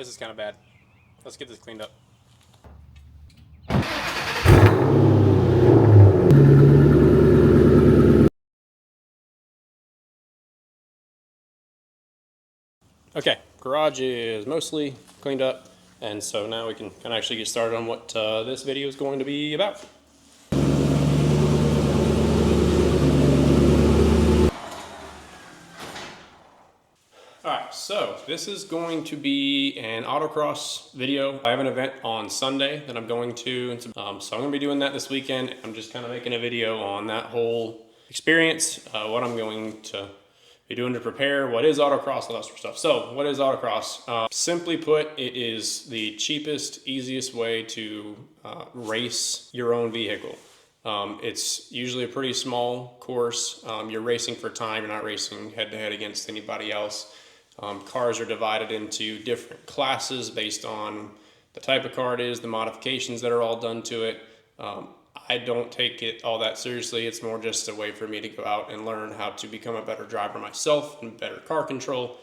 This is kind of bad. Let's get this cleaned up. Okay, garage is mostly cleaned up, and so now we can actually get started on what this video is going to be about. Alright, so this is going to be an autocross video. I have an event on Sunday that I'm going to, so I'm going to be doing that this weekend. I'm just kind of making a video on that whole experience, what I'm going to be doing to prepare, what is autocross, all that sort of stuff. So, what is autocross? Simply put, it is the cheapest, easiest way to race your own vehicle. It's usually a pretty small course. You're racing for time, you're not racing head-to-head against anybody else. Cars are divided into different classes based on the type of car it is, the modifications that are all done to it. I don't take it all that seriously. It's more just a way for me to go out and learn how to become a better driver myself and better car control.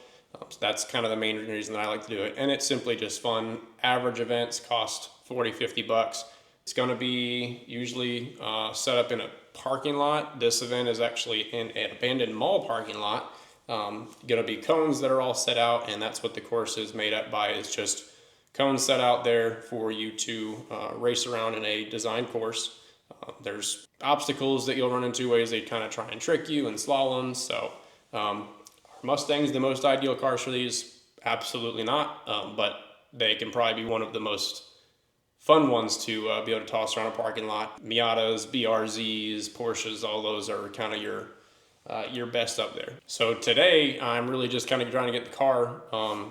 So that's kind of the main reason that I like to do it. And it's simply just fun. Average events cost 40, 50 bucks. It's going to be usually set up in a parking lot. This event is actually in an abandoned mall parking lot. Going to be cones that are all set out, and that's what the course is made up by. It's just cones set out there for you to race around in a designed course. There's obstacles that you'll run into, ways they kind of try and trick you, and slaloms. So Mustang's the most ideal cars for these? Absolutely not, but they can probably be one of the most fun ones to be able to toss around a parking lot. Miatas, BRZs, Porsches, all those are kind of your best up there. So today I'm really just kind of trying to get the car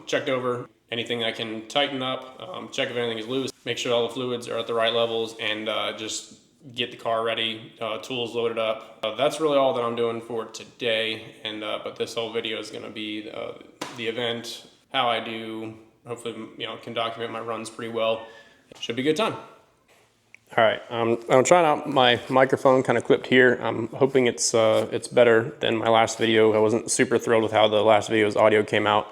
checked over, anything I can tighten up, check if anything is loose, make sure all the fluids are at the right levels, and just get the car ready, tools loaded up. That's really all that I'm doing for today, and but this whole video is going to be the event, how I do, hopefully can document my runs pretty well. Should be a good time. All right, I'm trying out my microphone kind of clipped here. I'm hoping it's better than my last video. I wasn't super thrilled with how the last video's audio came out,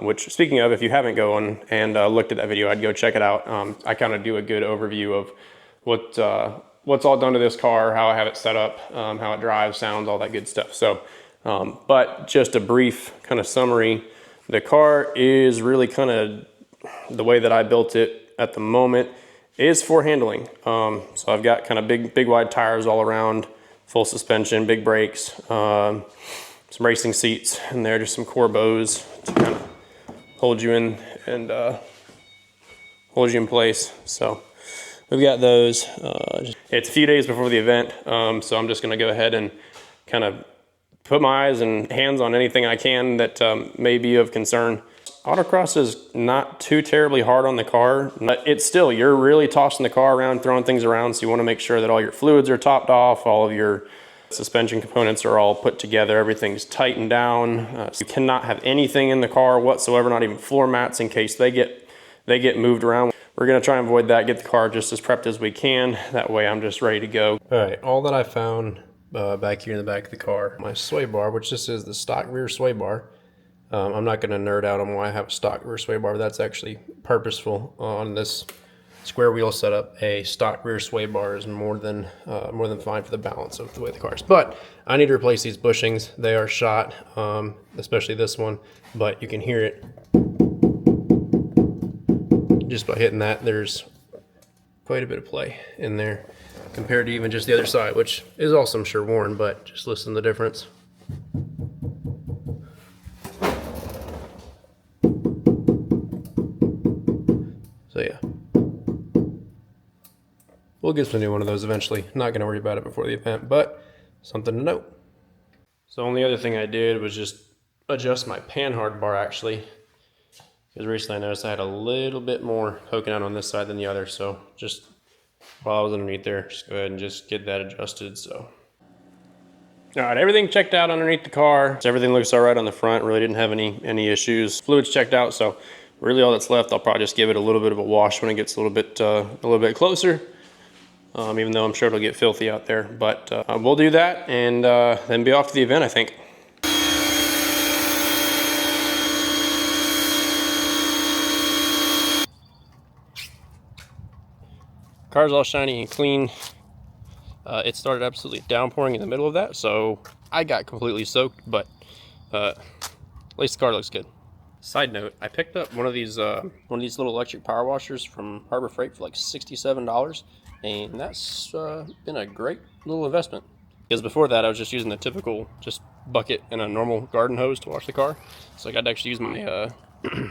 which, speaking of, if you haven't gone and looked at that video, I'd go check it out. I kind of do a good overview of what's all done to this car, how I have it set up, how it drives, sounds, all that good stuff. So, but just a brief kind of summary. The car is really kind of the way that I built it at the moment is for handling. So I've got kind of big wide tires all around, full suspension, big brakes, some racing seats in there, just some Corbos to kind of hold you in and hold you in place. So we've got those. It's a few days before the event, so I'm just going to go ahead and kind of put my eyes and hands on anything I can that may be of concern. Autocross is not too terribly hard on the car, but it's still, you're really tossing the car around, throwing things around, so you want to make sure that all your fluids are topped off, all of your suspension components are all put together, everything's tightened down. So you cannot have anything in the car whatsoever, not even floor mats, in case they get moved around. We're going to try and avoid that, get the car just as prepped as we can. That way I'm just ready to go. All right, all that I found back here in the back of the car, my sway bar, which this is the stock rear sway bar. I'm not going to nerd out on why I have a stock rear sway bar, but that's actually purposeful. On this square wheel setup, a stock rear sway bar is more than fine for the balance of the way the car is. But I need to replace these bushings. They are shot, especially this one, but you can hear it just by hitting that. There's quite a bit of play in there compared to even just the other side, which is also, I'm sure, worn, but just listen to the difference. So yeah, we'll get some new one of those eventually. Not going to worry about it before the event, but something to note. So the only other thing I did was just adjust my panhard bar, actually, because recently I noticed I had a little bit more poking out on this side than the other. So just while I was underneath there, just go ahead and just get that adjusted. So all right, everything checked out underneath the car. So everything looks all right on the front. Really didn't have any issues. Fluids checked out, so really all that's left, I'll probably just give it a little bit of a wash when it gets a little bit closer. Even though I'm sure it'll get filthy out there, but we'll do that and then be off to the event, I think. Car's all shiny and clean. It started absolutely downpouring in the middle of that, so I got completely soaked, but at least the car looks good. Side note, I picked up one of these little electric power washers from Harbor Freight for like $67, and that's been a great little investment. Because before that, I was just using the typical just bucket and a normal garden hose to wash the car, so I got to actually use my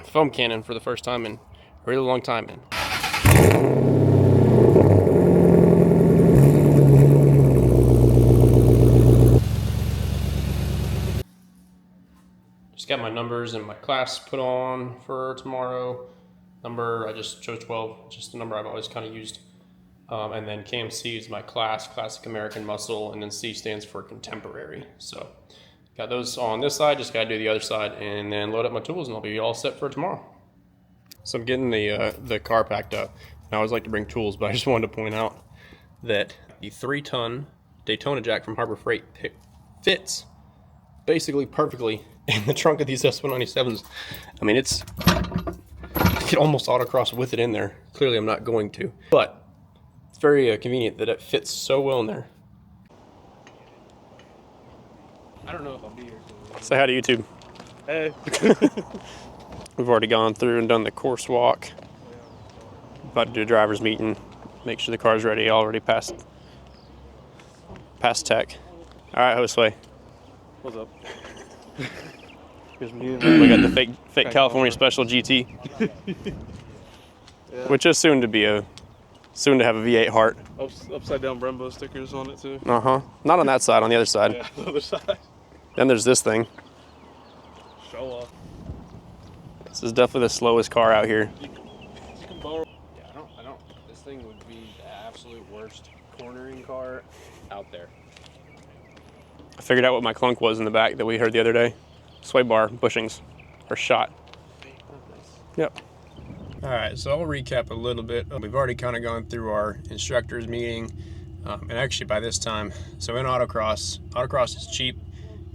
foam cannon for the first time in a really long time. Just got my numbers and my class put on for tomorrow. Number, I just chose 12, just the number I've always kind of used. And then KMC is my class, Classic American Muscle, and then C stands for Contemporary. So got those on this side, just gotta do the other side and then load up my tools and I'll be all set for tomorrow. So I'm getting the car packed up. And I always like to bring tools, but I just wanted to point out that the 3-ton Daytona jack from Harbor Freight fits basically perfectly in the trunk of these S197s. I mean, I could almost autocross with it in there. Clearly I'm not going to, but it's very convenient that it fits so well in there. I don't know if I'll be here. Say hi to YouTube. Hey. We've already gone through and done the course walk. About to do a driver's meeting. Make sure the car's ready. Already passed tech. All right, Josue. What's up? Here's me. We got the fake California Special GT, Yeah. which is soon to have a V8 heart. Upside down Brembo stickers on it too. Not on that side. On the other side. Yeah, the other side. Then there's this thing. Show off. This is definitely the slowest car out here. You can borrow. Yeah, I don't. This thing would be the absolute worst cornering car out there. I figured out what my clunk was in the back that we heard the other day. Sway bar bushings are shot. Yep. All right, so I'll recap a little bit. We've already kind of gone through our instructors meeting, and actually by this time, so in autocross is cheap,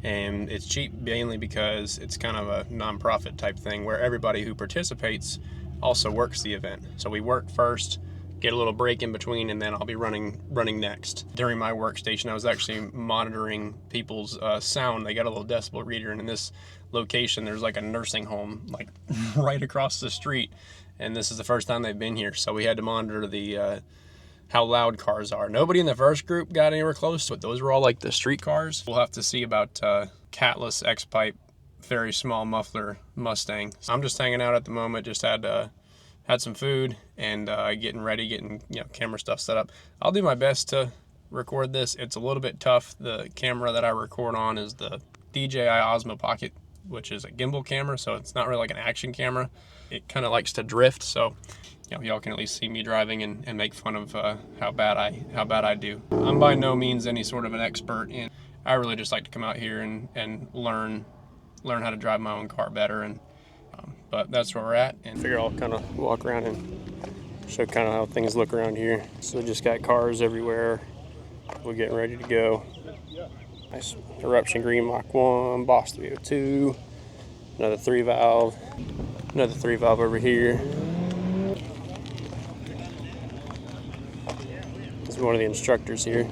and it's cheap mainly because it's kind of a non-profit type thing where everybody who participates also works the event. So we work first, get a little break in between, and then I'll be running next. During my workstation, I was actually monitoring people's sound. They got a little decibel reader, and in this location, there's like a nursing home like right across the street, and this is the first time they've been here, so we had to monitor the how loud cars are. Nobody in the first group got anywhere close, but those were all like the street cars. We'll have to see about catless X-pipe, very small muffler Mustang. So I'm just hanging out at the moment. Just had some food and getting camera stuff set up. I'll do my best to record this. It's a little bit tough. The camera that I record on is the DJI Osmo Pocket, which is a gimbal camera, so it's not really like an action camera. It kind of likes to drift, so y'all can at least see me driving and make fun of how bad I do. I'm by no means any sort of an expert, and I really just like to come out here and learn how to drive my own car better. And but that's where we're at, and figure I'll kind of walk around and show kind of how things look around here. So just got cars everywhere. We're getting ready to go. Nice Eruption Green Mach 1, Boss 302, another 3-valve, another 3-valve over here. This is one of the instructors here.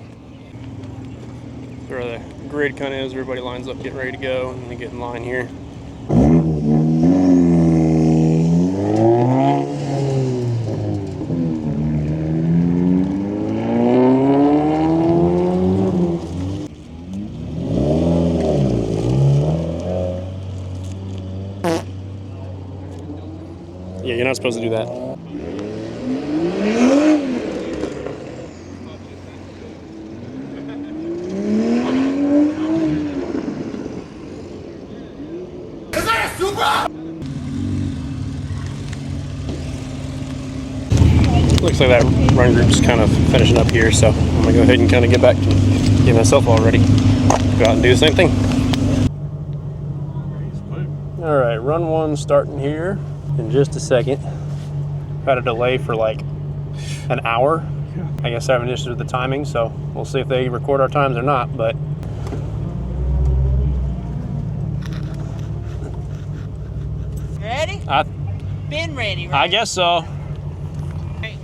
Where the grid kind of is, everybody lines up getting ready to go, and they get in line here. Yeah, you're not supposed to do that. Is that a Supra? Looks like that run group's kind of finishing up here, so I'm gonna go ahead and kind of get back to get myself all ready. Go out and do the same thing. All right, run 1 starting here in just a second. Had a delay for like an hour. I guess having issues with the timing, so we'll see if they record our times or not, but Ready? Been ready, right? I guess so. Hey.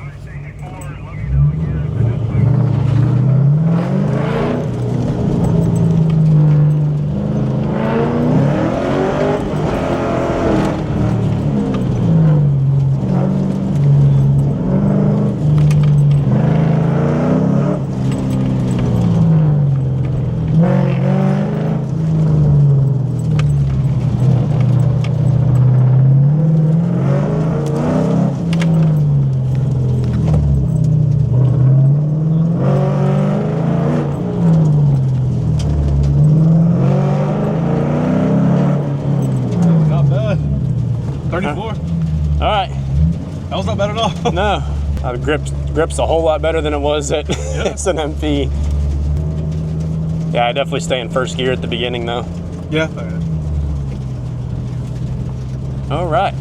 all. No, grip's a whole lot better than it was at S&MP. Yeah, I definitely stay in first gear at the beginning though. Yeah. All right.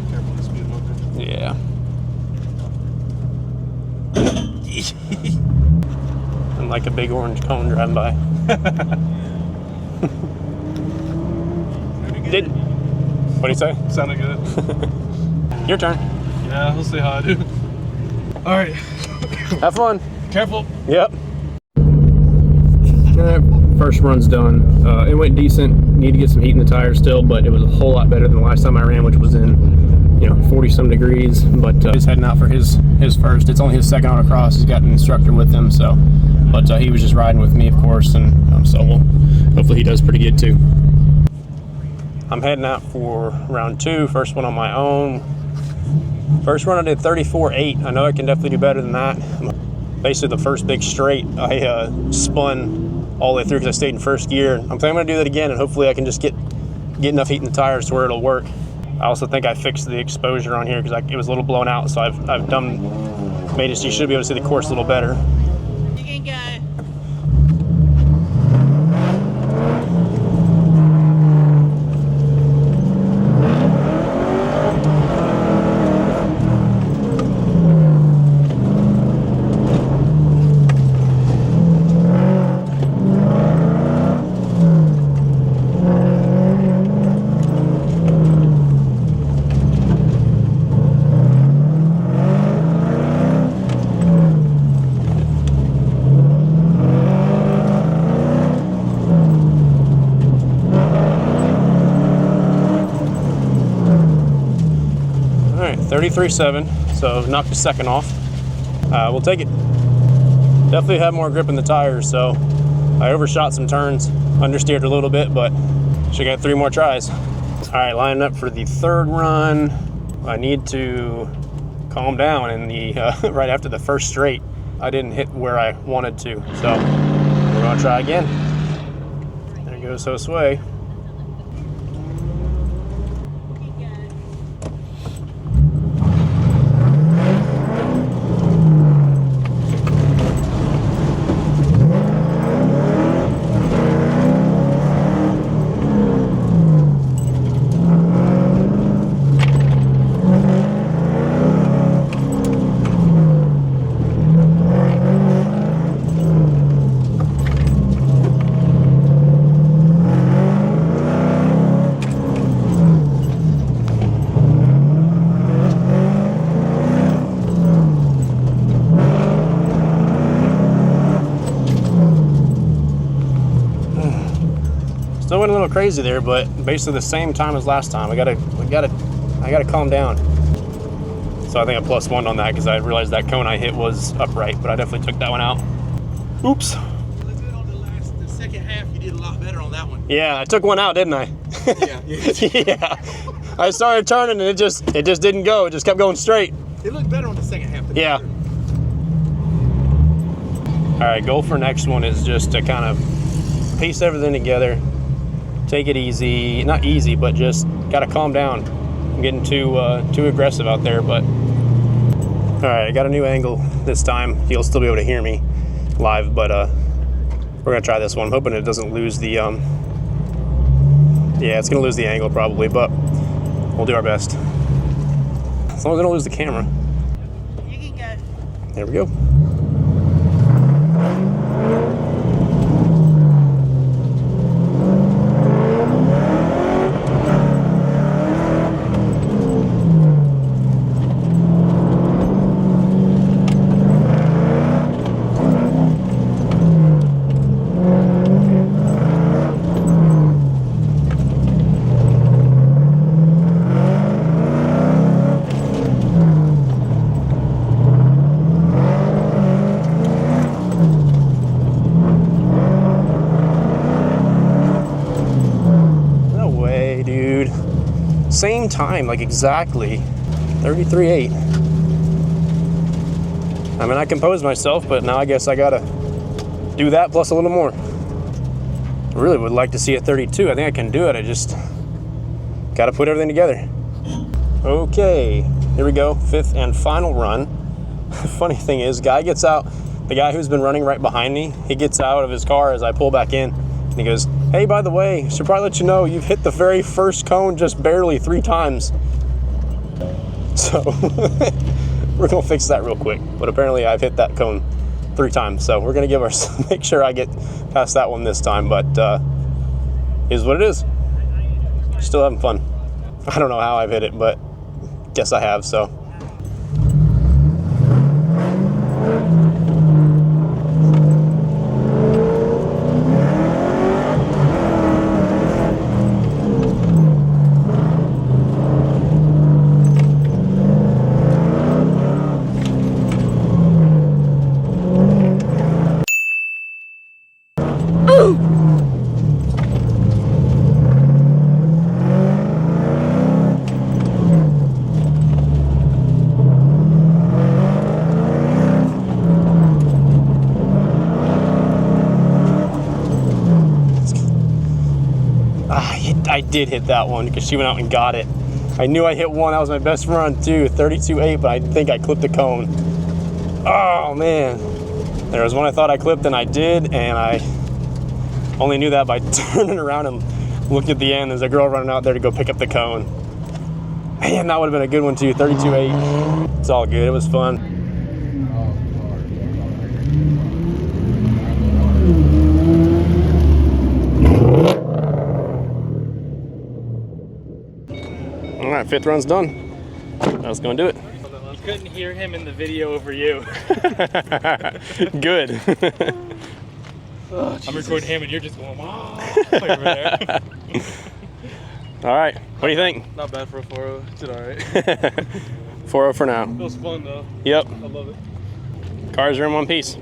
Careful with the speed limit. Yeah. And like a big orange cone driving by. What do you say? Sounded good. Your turn. Yeah, we'll see how I do. All right. Have fun. Careful. Yep. First run's done. It went decent. Need to get some heat in the tires still, but it was a whole lot better than the last time I ran, which was in, 40 some degrees. But he's heading out for his first. It's only his second autocross. He's got an instructor with him, so. But he was just riding with me, of course, and so hopefully he does pretty good too. I'm heading out for round 2. First one on my own. First run I did 34.8. I know I can definitely do better than that. Basically the first big straight, I spun all the way through because I stayed in first gear. I'm thinking I'm going to do that again, and hopefully I can just get enough heat in the tires to where it'll work. I also think I fixed the exposure on here because it was a little blown out, so I've made it so you should be able to see the course a little better. You can go. All right, 33.7, so knocked a second off. We'll take it. Definitely had more grip in the tires, so I overshot some turns, understeered a little bit, but should get 3 more tries. All right, lining up for the third run. I need to calm down in the right after the first straight. I didn't hit where I wanted to, so we're gonna try again. There goes Josue. Still went a little crazy there, but basically the same time as last time. I gotta calm down. So I think I +1 on that because I realized that cone I hit was upright, but I definitely took that one out. Oops. You looked good on the second half. You did a lot better on that one. Yeah, I took one out, didn't I? Yeah. Yeah. I started turning and it just didn't go. It just kept going straight. It looked better on the second half. Yeah. All right, goal for next one is just to kind of piece everything together. Take it easy, not easy, but just gotta calm down. I'm getting too aggressive out there, but all right, I got a new angle this time. You'll still be able to hear me live, but we're gonna try this one. I'm hoping it doesn't lose the yeah, it's gonna lose the angle probably, but we'll do our best. As long as I don't lose the camera. You can go. There we go. Same time, like exactly 33.8. I mean, I composed myself, but now I guess I gotta do that plus a little more. I really would like to see a 32. I think I can do it. I just gotta put everything together. Okay, here we go, 5th and final run. Funny thing is, guy gets out, the guy who's been running right behind me, he gets out of his car as I pull back in, and he goes, "Hey, by the way, should probably let you know you've hit the very first cone just barely 3 times." So, we're gonna fix that real quick, but apparently I've hit that cone 3 times, so we're gonna give make sure I get past that one this time, but is what it is. Still having fun. I don't know how I've hit it, but guess I have, so. I did hit that one because she went out and got it. I knew I hit one. That was my best run too, 32.8, but I think I clipped the cone. Oh man. There was one I thought I clipped and I did, and I only knew that by turning around and looking at the end. There's a girl running out there to go pick up the cone. Man, that would have been a good one too, 32.8. It's all good, it was fun. All right, 5th run's done. I was gonna do it. You couldn't hear him in the video over you. Good. Oh, I'm recording him and you're just going, wow. Over there. All right, what do you think? Not bad for a 4.0, did all right. 4.0 for now. It was fun though. Yep. I love it. Cars are in one piece.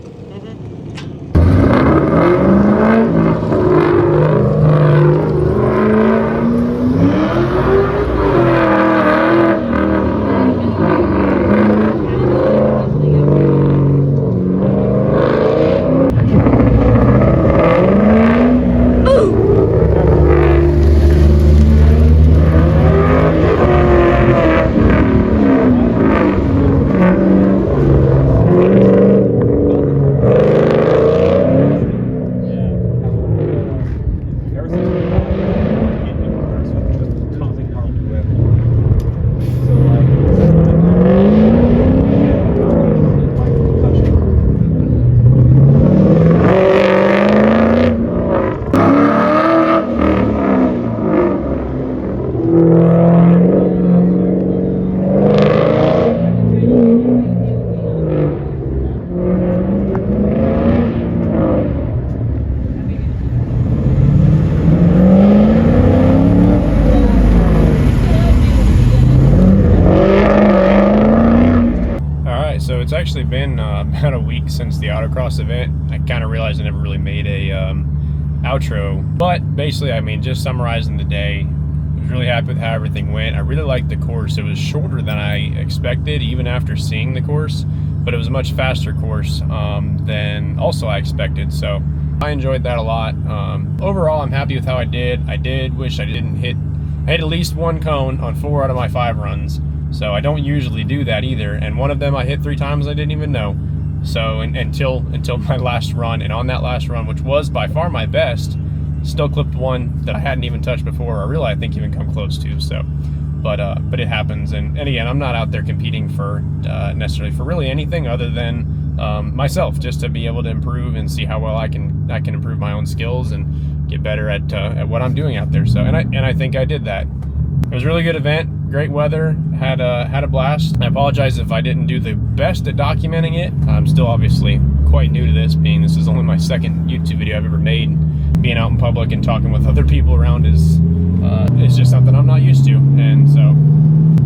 It's actually been about a week since the AutoCross event. I kind of realized I never really made a outro, but basically, I mean, just summarizing the day, I was really happy with how everything went. I really liked the course. It was shorter than I expected, even after seeing the course, but it was a much faster course than also I expected, so I enjoyed that a lot. Overall, I'm happy with how I did. I did wish I didn't hit, I hit at least 1 cone on 4 out of my 5 runs. So I don't usually do that either, and one of them I hit 3 times I didn't even know. So until my last run, and on that last run, which was by far my best, still clipped one that I hadn't even touched before, or really I think even come close to. So, but it happens, and again, I'm not out there competing for necessarily for really anything other than myself, just to be able to improve and see how well I can improve my own skills and get better at what I'm doing out there. So, and I think I did that. It was a really good event. Great weather, had a blast. I apologize if I didn't do the best at documenting it. I'm still obviously quite new to this, being this is only my 2nd YouTube video I've ever made. Being out in public and talking with other people around is just something I'm not used to, and so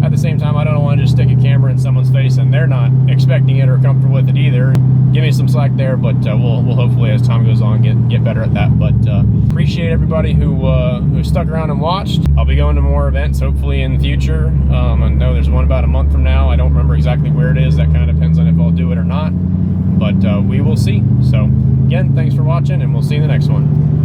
at the same time, I don't want to just stick a camera in someone's face and they're not expecting it or comfortable with it either. Give me some slack there, but we'll hopefully, as time goes on, get better at that. But appreciate everybody who stuck around and watched. I'll be going to more events hopefully in the future. I know there's one about a month from now. I don't remember exactly where it is. That kind of depends on if I'll do it or not, but we will see. So again, thanks for watching, and we'll see you in the next one.